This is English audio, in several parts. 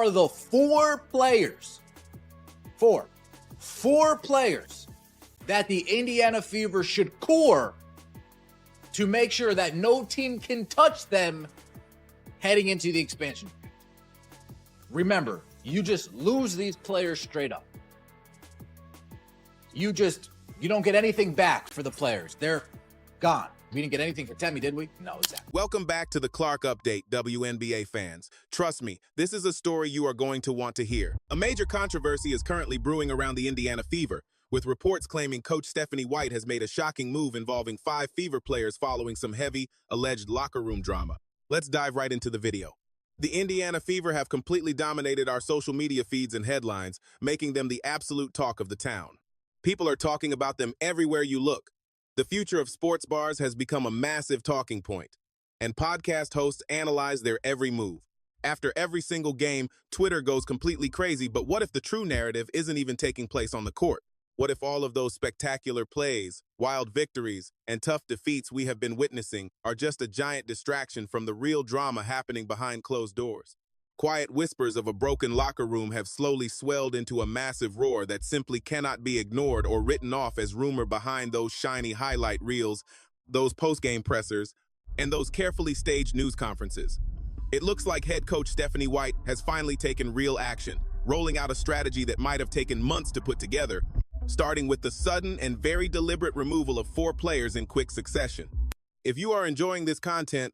are the four players that the Indiana Fever should core to make sure that no team can touch them heading into the expansion. Remember, you just lose these players straight up. You don't get anything back for the players. They're gone. We didn't get anything for Temi, did we? No, exactly. Welcome back to the Clark Update, WNBA fans. Trust me, this is a story you are going to want to hear. A major controversy is currently brewing around the Indiana Fever, with reports claiming Coach Stephanie White has made a shocking move involving 5 Fever players following some heavy, alleged locker room drama. Let's dive right into the video. The Indiana Fever have completely dominated our social media feeds and headlines, making them the absolute talk of the town. People are talking about them everywhere you look. The future of sports bars has become a massive talking point, and podcast hosts analyze their every move. After every single game, Twitter goes completely crazy, but what if the true narrative isn't even taking place on the court? What if all of those spectacular plays, wild victories, and tough defeats we have been witnessing are just a giant distraction from the real drama happening behind closed doors? Quiet whispers of a broken locker room have slowly swelled into a massive roar that simply cannot be ignored or written off as rumor behind those shiny highlight reels, those post-game pressers, and those carefully staged news conferences. It looks like head coach Stephanie White has finally taken real action, rolling out a strategy that might have taken months to put together, starting with the sudden and very deliberate removal of 4 players in quick succession. If you are enjoying this content,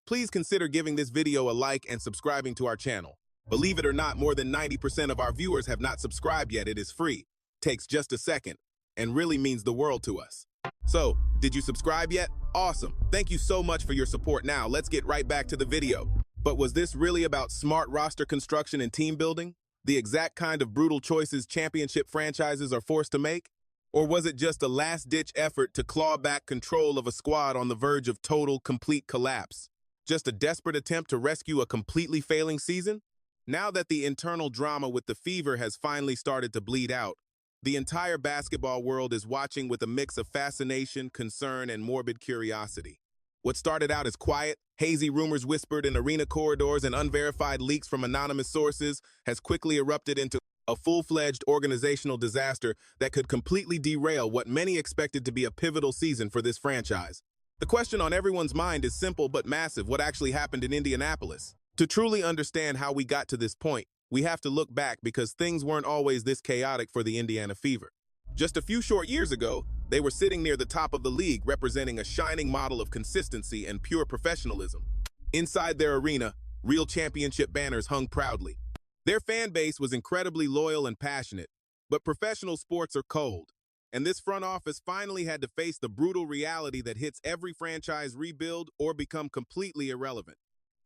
please consider giving this video a like and subscribing to our channel. Believe it or not, more than 90% of our viewers have not subscribed yet. It is free, takes just a second, and really means the world to us. So, did you subscribe yet? Awesome. Thank you so much for your support. Now, let's get right back to the video. But was this really about smart roster construction and team building? The exact kind of brutal choices championship franchises are forced to make? Or was it just a last-ditch effort to claw back control of a squad on the verge of total, complete collapse? Just a desperate attempt to rescue a completely failing season? Now that the internal drama with the Fever has finally started to bleed out, the entire basketball world is watching with a mix of fascination, concern, and morbid curiosity. What started out as quiet, hazy rumors whispered in arena corridors and unverified leaks from anonymous sources has quickly erupted into a full-fledged organizational disaster that could completely derail what many expected to be a pivotal season for this franchise. The question on everyone's mind is simple but massive: what actually happened in Indianapolis? To truly understand how we got to this point, we have to look back because things weren't always this chaotic for the Indiana Fever. Just a few short years ago, they were sitting near the top of the league, representing a shining model of consistency and pure professionalism. Inside their arena, real championship banners hung proudly. Their fan base was incredibly loyal and passionate, but professional sports are cold. And this front office finally had to face the brutal reality that hits every franchise rebuild or become completely irrelevant.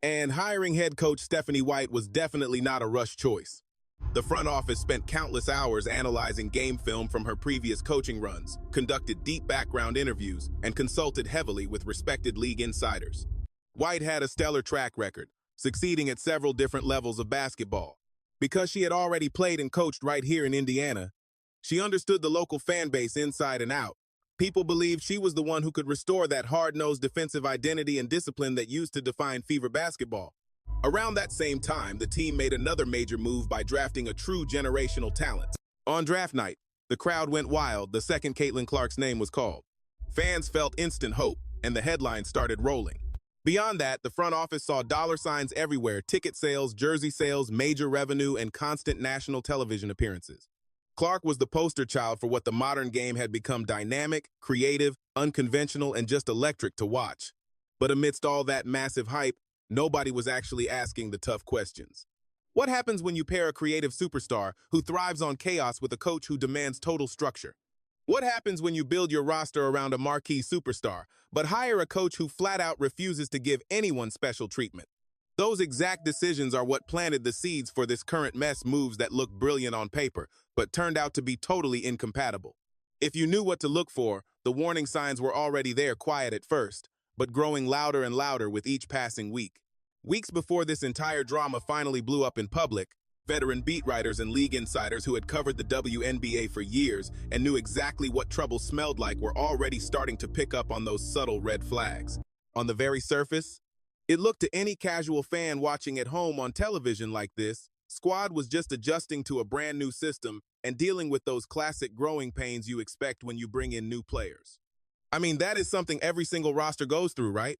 And hiring head coach Stephanie White was definitely not a rush choice. The front office spent countless hours analyzing game film from her previous coaching runs, conducted deep background interviews, and consulted heavily with respected league insiders. White had a stellar track record, succeeding at several different levels of basketball. Because she had already played and coached right here in Indiana, she understood the local fan base inside and out. People believed she was the one who could restore that hard-nosed defensive identity and discipline that used to define Fever basketball. Around that same time, the team made another major move by drafting a true generational talent. On draft night, the crowd went wild the second Caitlin Clark's name was called. Fans felt instant hope, and the headlines started rolling. Beyond that, the front office saw dollar signs everywhere: ticket sales, jersey sales, major revenue, and constant national television appearances. Clark was the poster child for what the modern game had become: dynamic, creative, unconventional, and just electric to watch. But amidst all that massive hype, nobody was actually asking the tough questions. What happens when you pair a creative superstar who thrives on chaos with a coach who demands total structure? What happens when you build your roster around a marquee superstar, but hire a coach who flat out refuses to give anyone special treatment? Those exact decisions are what planted the seeds for this current mess: moves that look brilliant on paper, but turned out to be totally incompatible. If you knew what to look for, the warning signs were already there, quiet at first, but growing louder and louder with each passing week. Weeks before this entire drama finally blew up in public, veteran beat writers and league insiders who had covered the WNBA for years and knew exactly what trouble smelled like were already starting to pick up on those subtle red flags. On the very surface, it looked to any casual fan watching at home on television like this Squad was just adjusting to a brand new system and dealing with those classic growing pains you expect when you bring in new players. I mean, that is something every single roster goes through, right?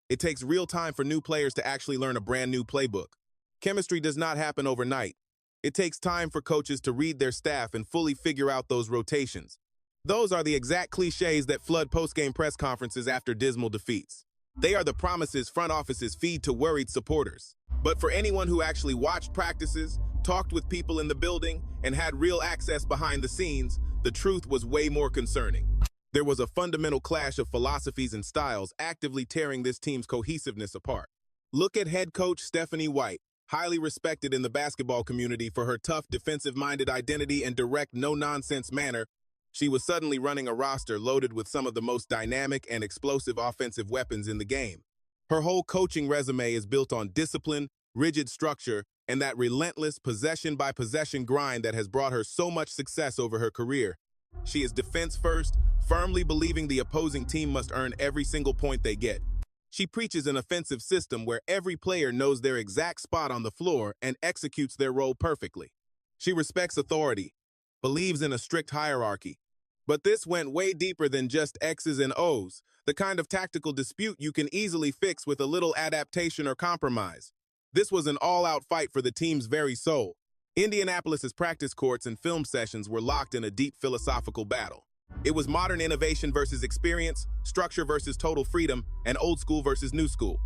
It takes real time for new players to actually learn a brand new playbook. Chemistry does not happen overnight. It takes time for coaches to read their staff and fully figure out those rotations. Those are the exact cliches that flood post-game press conferences after dismal defeats. They are the promises front offices feed to worried supporters. But for anyone who actually watched practices, talked with people in the building, and had real access behind the scenes, the truth was way more concerning. There was a fundamental clash of philosophies and styles actively tearing this team's cohesiveness apart. Look at head coach Stephanie White, highly respected in the basketball community for her tough, defensive-minded identity and direct, no-nonsense manner. She was suddenly running a roster loaded with some of the most dynamic and explosive offensive weapons in the game. Her whole coaching resume is built on discipline, rigid structure, and that relentless possession-by-possession grind that has brought her so much success over her career. She is defense-first, firmly believing the opposing team must earn every single point they get. She preaches an offensive system where every player knows their exact spot on the floor and executes their role perfectly. She respects authority, believes in a strict hierarchy. But this went way deeper than just X's and O's, the kind of tactical dispute you can easily fix with a little adaptation or compromise. This was an all-out fight for the team's very soul. Indianapolis's practice courts and film sessions were locked in a deep philosophical battle. It was modern innovation versus experience, structure versus total freedom, and old school versus new school.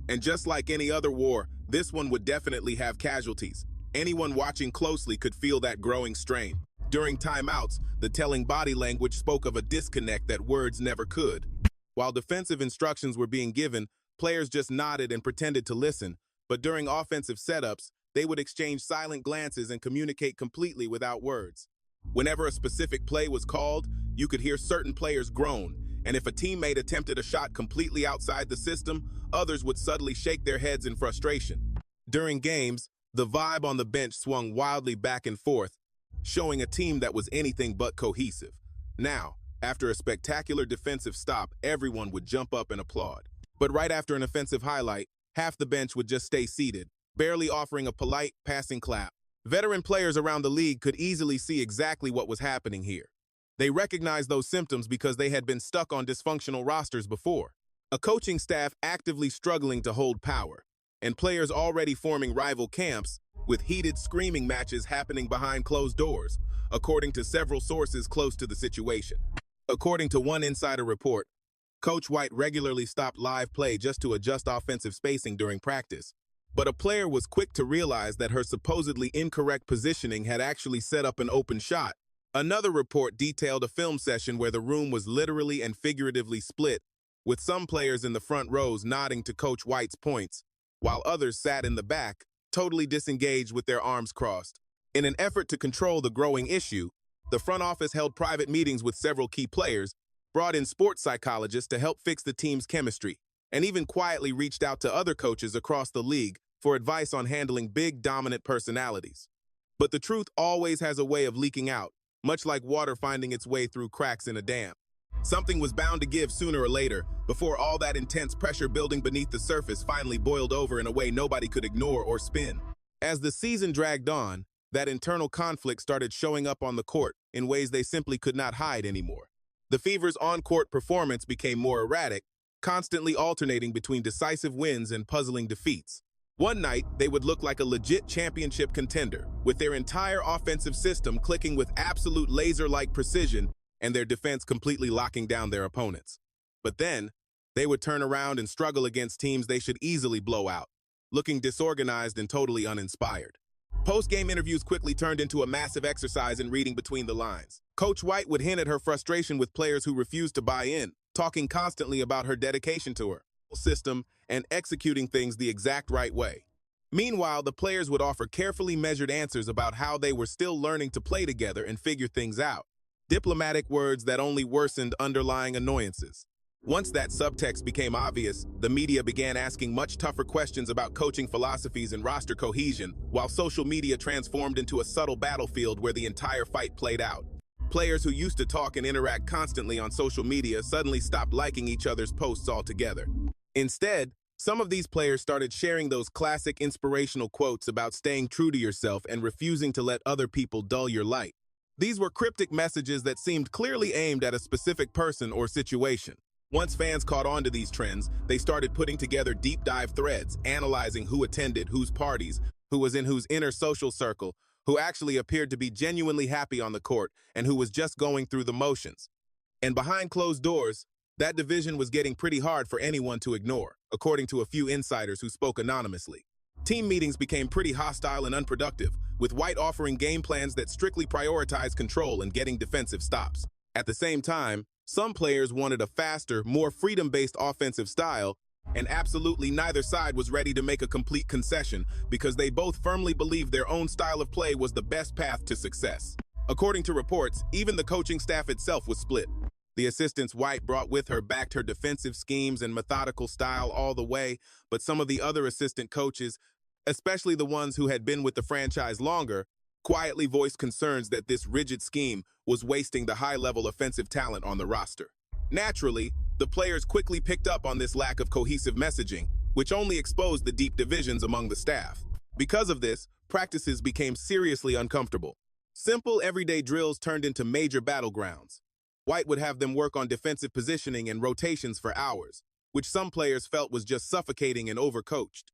And just like any other war, this one would definitely have casualties. Anyone watching closely could feel that growing strain. During timeouts, the telling body language spoke of a disconnect that words never could. While defensive instructions were being given, players just nodded and pretended to listen, but during offensive setups, they would exchange silent glances and communicate completely without words. Whenever a specific play was called, you could hear certain players groan, and if a teammate attempted a shot completely outside the system, others would subtly shake their heads in frustration. During games, the vibe on the bench swung wildly back and forth, showing a team that was anything but cohesive. Now, after a spectacular defensive stop, everyone would jump up and applaud. But right after an offensive highlight, half the bench would just stay seated, barely offering a polite, passing clap. Veteran players around the league could easily see exactly what was happening here. They recognized those symptoms because they had been stuck on dysfunctional rosters before. A coaching staff actively struggling to hold power, and players already forming rival camps, with heated screaming matches happening behind closed doors, according to several sources close to the situation. According to one insider report, Coach White regularly stopped live play just to adjust offensive spacing during practice. But a player was quick to realize that her supposedly incorrect positioning had actually set up an open shot. Another report detailed a film session where the room was literally and figuratively split, with some players in the front rows nodding to Coach White's points, while others sat in the back, totally disengaged with their arms crossed. In an effort to control the growing issue, the front office held private meetings with several key players, brought in sports psychologists to help fix the team's chemistry, and even quietly reached out to other coaches across the league for advice on handling big, dominant personalities. But the truth always has a way of leaking out, much like water finding its way through cracks in a dam. Something was bound to give sooner or later, before all that intense pressure building beneath the surface finally boiled over in a way nobody could ignore or spin. As the season dragged on, that internal conflict started showing up on the court in ways they simply could not hide anymore. The Fever's on-court performance became more erratic, constantly alternating between decisive wins and puzzling defeats. One night, they would look like a legit championship contender, with their entire offensive system clicking with absolute laser-like precision and their defense completely locking down their opponents. But then, they would turn around and struggle against teams they should easily blow out, looking disorganized and totally uninspired. Post-game interviews quickly turned into a massive exercise in reading between the lines. Coach White would hint at her frustration with players who refused to buy in, talking constantly about her dedication to her system and executing things the exact right way. Meanwhile, the players would offer carefully measured answers about how they were still learning to play together and figure things out. Diplomatic words that only worsened underlying annoyances. Once that subtext became obvious, the media began asking much tougher questions about coaching philosophies and roster cohesion, while social media transformed into a subtle battlefield where the entire fight played out. Players who used to talk and interact constantly on social media suddenly stopped liking each other's posts altogether. Instead, Some of these players started sharing those classic inspirational quotes about staying true to yourself and refusing to let other people dull your light. These were cryptic messages that seemed clearly aimed at a specific person or situation. Once fans caught on to these trends, they started putting together deep dive threads, analyzing who attended whose parties, who was in whose inner social circle, who actually appeared to be genuinely happy on the court, and who was just going through the motions. And behind closed doors, that division was getting pretty hard for anyone to ignore, according to a few insiders who spoke anonymously. Team meetings became pretty hostile and unproductive, with White offering game plans that strictly prioritized control and getting defensive stops. At the same time, some players wanted a faster, more freedom-based offensive style, and absolutely neither side was ready to make a complete concession because they both firmly believed their own style of play was the best path to success. According to reports, even the coaching staff itself was split. The assistants White brought with her backed her defensive schemes and methodical style all the way, but some of the other assistant coaches, especially the ones who had been with the franchise longer, quietly voiced concerns that this rigid scheme was wasting the high-level offensive talent on the roster. Naturally, the players quickly picked up on this lack of cohesive messaging, which only exposed the deep divisions among the staff. Because of this, practices became seriously uncomfortable. Simple, everyday drills turned into major battlegrounds. White would have them work on defensive positioning and rotations for hours, which some players felt was just suffocating and overcoached.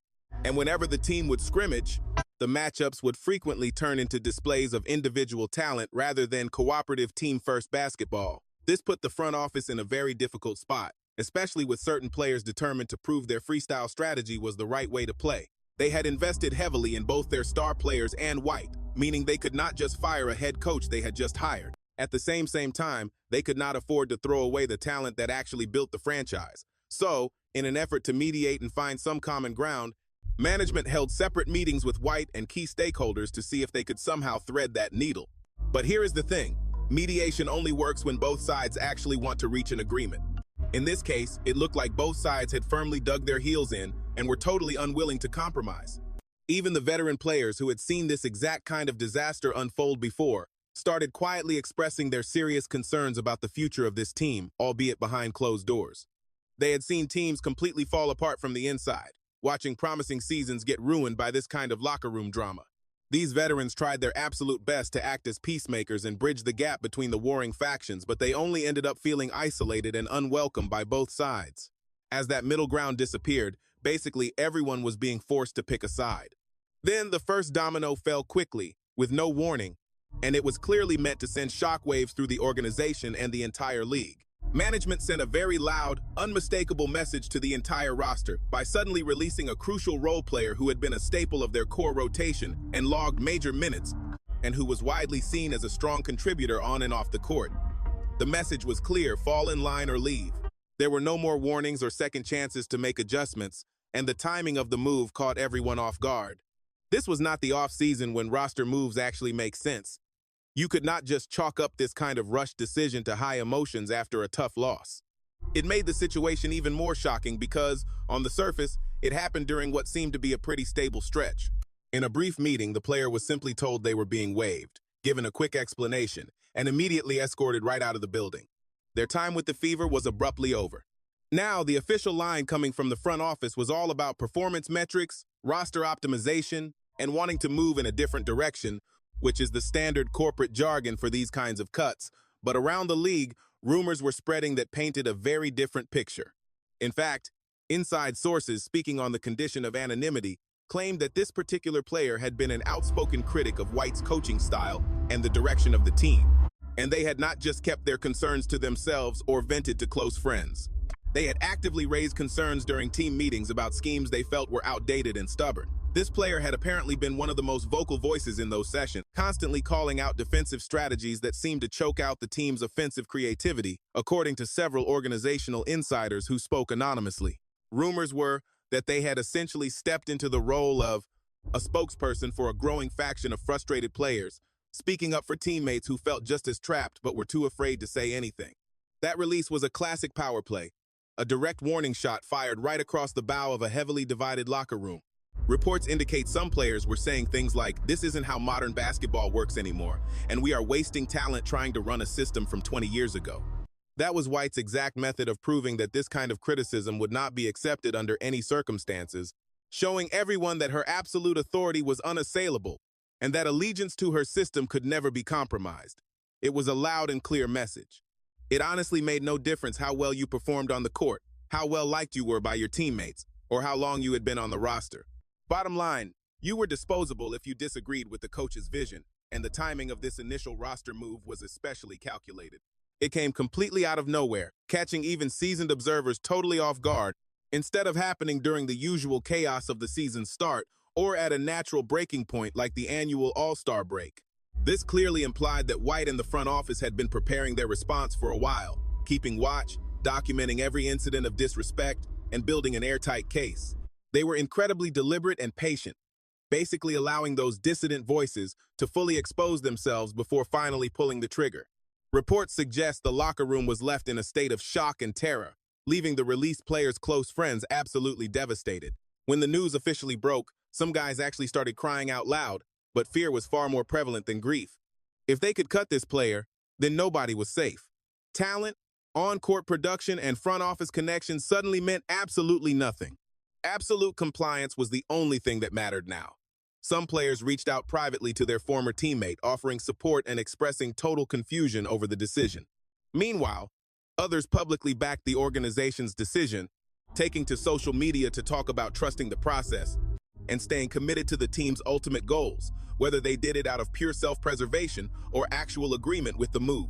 And whenever the team would scrimmage, the matchups would frequently turn into displays of individual talent rather than cooperative team-first basketball. This put the front office in a very difficult spot, especially with certain players determined to prove their freestyle strategy was the right way to play. They had invested heavily in both their star players and White, meaning they could not just fire a head coach they had just hired. At the same time, they could not afford to throw away the talent that actually built the franchise. So, in an effort to mediate and find some common ground, management held separate meetings with White and key stakeholders to see if they could somehow thread that needle. But here is the thing. Mediation only works when both sides actually want to reach an agreement. In this case, it looked like both sides had firmly dug their heels in and were totally unwilling to compromise. Even the veteran players who had seen this exact kind of disaster unfold before started quietly expressing their serious concerns about the future of this team, albeit behind closed doors. They had seen teams completely fall apart from the inside, watching promising seasons get ruined by this kind of locker room drama. These veterans tried their absolute best to act as peacemakers and bridge the gap between the warring factions, but they only ended up feeling isolated and unwelcome by both sides. As that middle ground disappeared, basically everyone was being forced to pick a side. Then the first domino fell quickly, with no warning, and it was clearly meant to send shockwaves through the organization and the entire league. Management sent a very loud, unmistakable message to the entire roster by suddenly releasing a crucial role player who had been a staple of their core rotation and logged major minutes, and who was widely seen as a strong contributor on and off the court. The message was clear: fall in line or leave. There were no more warnings or second chances to make adjustments, and the timing of the move caught everyone off guard. This was not the off-season when roster moves actually make sense. You could not just chalk up this kind of rushed decision to high emotions after a tough loss. It made the situation even more shocking because, on the surface, it happened during what seemed to be a pretty stable stretch. In a brief meeting, the player was simply told they were being waived, given a quick explanation, and immediately escorted right out of the building. Their time with the Fever was abruptly over. Now, the official line coming from the front office was all about performance metrics, roster optimization, and wanting to move in a different direction, which is the standard corporate jargon for these kinds of cuts. But around the league, rumors were spreading that painted a very different picture. In fact, inside sources speaking on the condition of anonymity claimed that this particular player had been an outspoken critic of White's coaching style and the direction of the team. And they had not just kept their concerns to themselves or vented to close friends. They had actively raised concerns during team meetings about schemes they felt were outdated and stubborn. This player had apparently been one of the most vocal voices in those sessions, constantly calling out defensive strategies that seemed to choke out the team's offensive creativity, according to several organizational insiders who spoke anonymously. Rumors were that they had essentially stepped into the role of a spokesperson for a growing faction of frustrated players, speaking up for teammates who felt just as trapped but were too afraid to say anything. That release was a classic power play, a direct warning shot fired right across the bow of a heavily divided locker room. Reports indicate some players were saying things like, "This isn't how modern basketball works anymore, and we are wasting talent trying to run a system from 20 years ago." That was White's exact method of proving that this kind of criticism would not be accepted under any circumstances, showing everyone that her absolute authority was unassailable and that allegiance to her system could never be compromised. It was a loud and clear message. It honestly made no difference how well you performed on the court, how well liked you were by your teammates, or how long you had been on the roster. Bottom line, you were disposable if you disagreed with the coach's vision, and the timing of this initial roster move was especially calculated. It came completely out of nowhere, catching even seasoned observers totally off guard, instead of happening during the usual chaos of the season's start or at a natural breaking point like the annual All-Star break. This clearly implied that White and the front office had been preparing their response for a while, keeping watch, documenting every incident of disrespect, and building an airtight case. They were incredibly deliberate and patient, basically allowing those dissident voices to fully expose themselves before finally pulling the trigger. Reports suggest the locker room was left in a state of shock and terror, leaving the released players' close friends absolutely devastated. When the news officially broke, some guys actually started crying out loud, but fear was far more prevalent than grief. If they could cut this player, then nobody was safe. Talent, on-court production, and front office connections suddenly meant absolutely nothing. Absolute compliance was the only thing that mattered now. Some players reached out privately to their former teammate, offering support and expressing total confusion over the decision. Meanwhile, others publicly backed the organization's decision, taking to social media to talk about trusting the process and staying committed to the team's ultimate goals, whether they did it out of pure self-preservation or actual agreement with the move.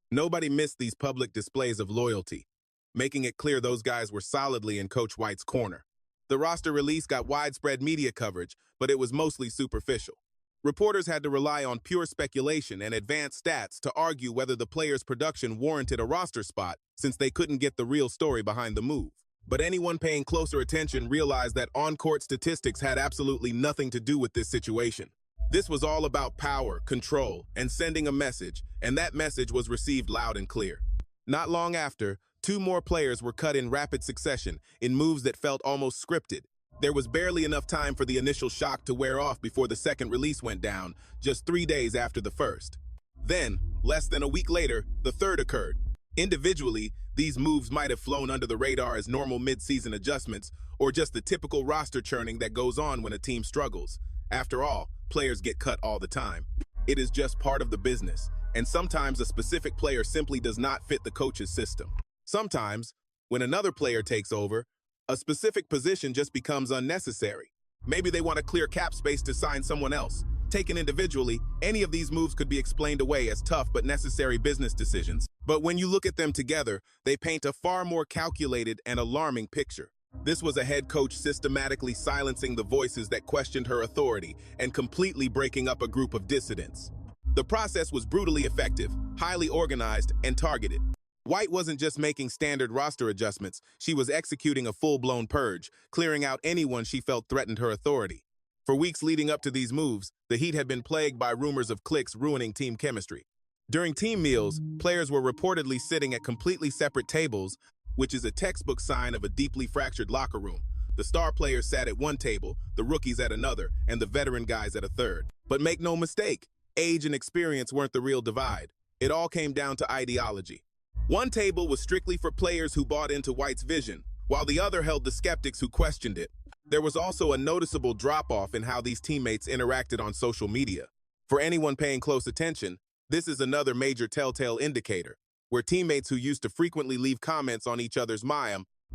Nobody missed these public displays of loyalty, making it clear those guys were solidly in Coach White's corner. The roster release got widespread media coverage, but it was mostly superficial. Reporters had to rely on pure speculation and advanced stats to argue whether the players' production warranted a roster spot, since they couldn't get the real story behind the move. But anyone paying closer attention realized that on-court statistics had absolutely nothing to do with this situation. This was all about power, control, and sending a message, and that message was received loud and clear. Not long after, 2 more players were cut in rapid succession in moves that felt almost scripted. There was barely enough time for the initial shock to wear off before the second release went down, just 3 days after the first. Then, less than a week later, the third occurred. Individually, these moves might have flown under the radar as normal mid-season adjustments or just the typical roster churning that goes on when a team struggles. After all, players get cut all the time. It is just part of the business, and sometimes a specific player simply does not fit the coach's system. Sometimes, when another player takes over, a specific position just becomes unnecessary. Maybe they want to clear cap space to sign someone else. Taken individually, any of these moves could be explained away as tough but necessary business decisions. But when you look at them together, they paint a far more calculated and alarming picture. This was a head coach systematically silencing the voices that questioned her authority and completely breaking up a group of dissidents. The process was brutally effective, highly organized, and targeted. White wasn't just making standard roster adjustments, she was executing a full-blown purge, clearing out anyone she felt threatened her authority. For weeks leading up to these moves, the Heat had been plagued by rumors of cliques ruining team chemistry. During team meals, players were reportedly sitting at completely separate tables, which is a textbook sign of a deeply fractured locker room. The star players sat at one table, the rookies at another, and the veteran guys at a third. But make no mistake, age and experience weren't the real divide. It all came down to ideology. One table was strictly for players who bought into White's vision, while the other held the skeptics who questioned it. There was also a noticeable drop-off in how these teammates interacted on social media. For anyone paying close attention, this is another major telltale indicator, where teammates who used to frequently leave comments on each other's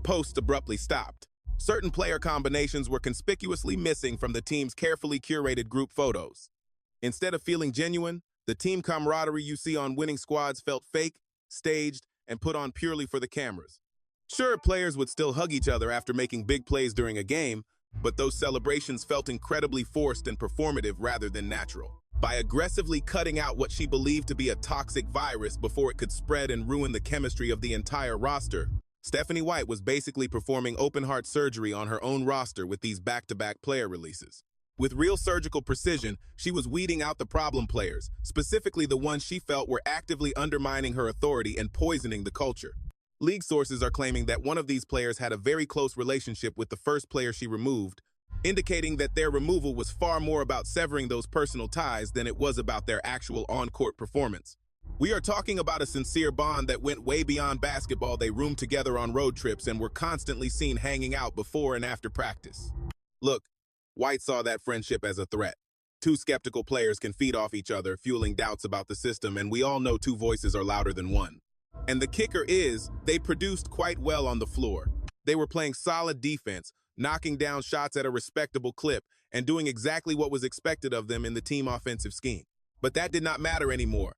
posts abruptly stopped. Certain player combinations were conspicuously missing from the team's carefully curated group photos. Instead of feeling genuine, the team camaraderie you see on winning squads felt fake, staged, and put on purely for the cameras. Sure, players would still hug each other after making big plays during a game, but those celebrations felt incredibly forced and performative rather than natural. By aggressively cutting out what she believed to be a toxic virus before it could spread and ruin the chemistry of the entire roster, Stephanie White was basically performing open-heart surgery on her own roster with these back-to-back player releases. With real surgical precision, she was weeding out the problem players, specifically the ones she felt were actively undermining her authority and poisoning the culture. League sources are claiming that one of these players had a very close relationship with the first player she removed, indicating that their removal was far more about severing those personal ties than it was about their actual on-court performance. We are talking about a sincere bond that went way beyond basketball. They roomed together on road trips and were constantly seen hanging out before and after practice. Look, White saw that friendship as a threat. Two skeptical players can feed off each other, fueling doubts about the system, and we all know two voices are louder than one. And the kicker is, they produced quite well on the floor. They were playing solid defense, knocking down shots at a respectable clip, and doing exactly what was expected of them in the team offensive scheme. But that did not matter anymore.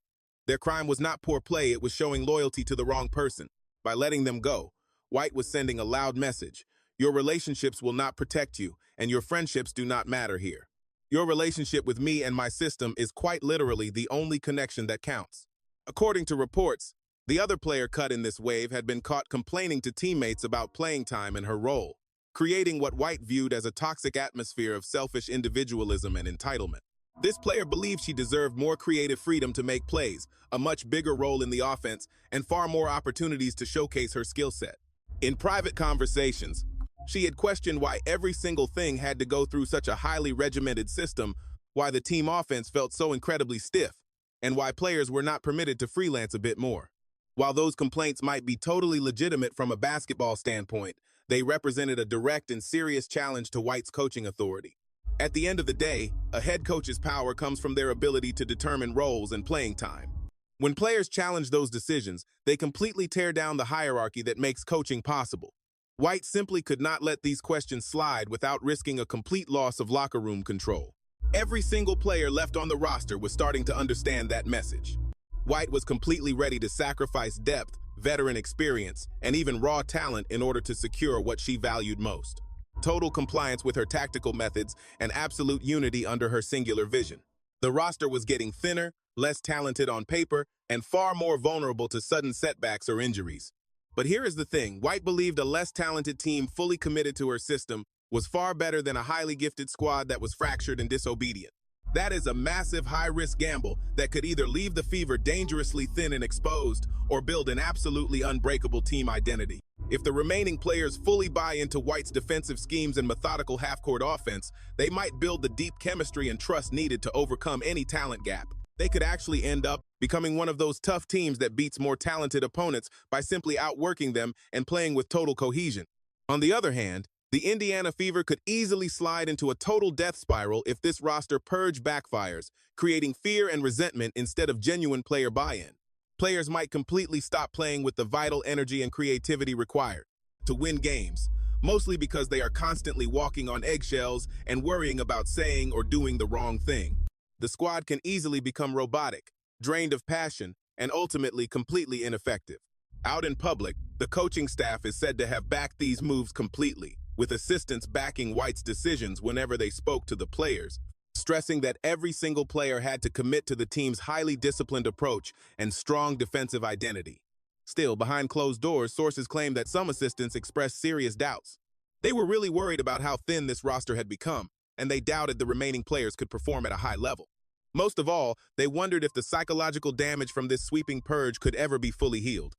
Their crime was not poor play, it was showing loyalty to the wrong person. By letting them go, White was sending a loud message. Your relationships will not protect you, and your friendships do not matter here. Your relationship with me and my system is quite literally the only connection that counts. According to reports, the other player cut in this wave had been caught complaining to teammates about playing time and her role, creating what White viewed as a toxic atmosphere of selfish individualism and entitlement. This player believed she deserved more creative freedom to make plays, a much bigger role in the offense, and far more opportunities to showcase her skill set. In private conversations, she had questioned why every single thing had to go through such a highly regimented system, why the team offense felt so incredibly stiff, and why players were not permitted to freelance a bit more. While those complaints might be totally legitimate from a basketball standpoint, they represented a direct and serious challenge to White's coaching authority. At the end of the day, a head coach's power comes from their ability to determine roles and playing time. When players challenge those decisions, they completely tear down the hierarchy that makes coaching possible. White simply could not let these questions slide without risking a complete loss of locker room control. Every single player left on the roster was starting to understand that message. White was completely ready to sacrifice depth, veteran experience, and even raw talent in order to secure what she valued most: total compliance with her tactical methods and absolute unity under her singular vision. The roster was getting thinner, less talented on paper, and far more vulnerable to sudden setbacks or injuries. But here is the thing: White believed a less talented team fully committed to her system was far better than a highly gifted squad that was fractured and disobedient. That is a massive high-risk gamble that could either leave the Fever dangerously thin and exposed or build an absolutely unbreakable team identity. If the remaining players fully buy into White's defensive schemes and methodical half-court offense, they might build the deep chemistry and trust needed to overcome any talent gap. They could actually end up becoming one of those tough teams that beats more talented opponents by simply outworking them and playing with total cohesion. On the other hand, the Indiana Fever could easily slide into a total death spiral if this roster purge backfires, creating fear and resentment instead of genuine player buy-in. Players might completely stop playing with the vital energy and creativity required to win games, mostly because they are constantly walking on eggshells and worrying about saying or doing the wrong thing. The squad can easily become robotic, drained of passion, and ultimately completely ineffective. Out in public, the coaching staff is said to have backed these moves completely, with assistants backing White's decisions whenever they spoke to the players, stressing that every single player had to commit to the team's highly disciplined approach and strong defensive identity. Still, behind closed doors, sources claim that some assistants expressed serious doubts. They were really worried about how thin this roster had become, and they doubted the remaining players could perform at a high level. Most of all, they wondered if the psychological damage from this sweeping purge could ever be fully healed.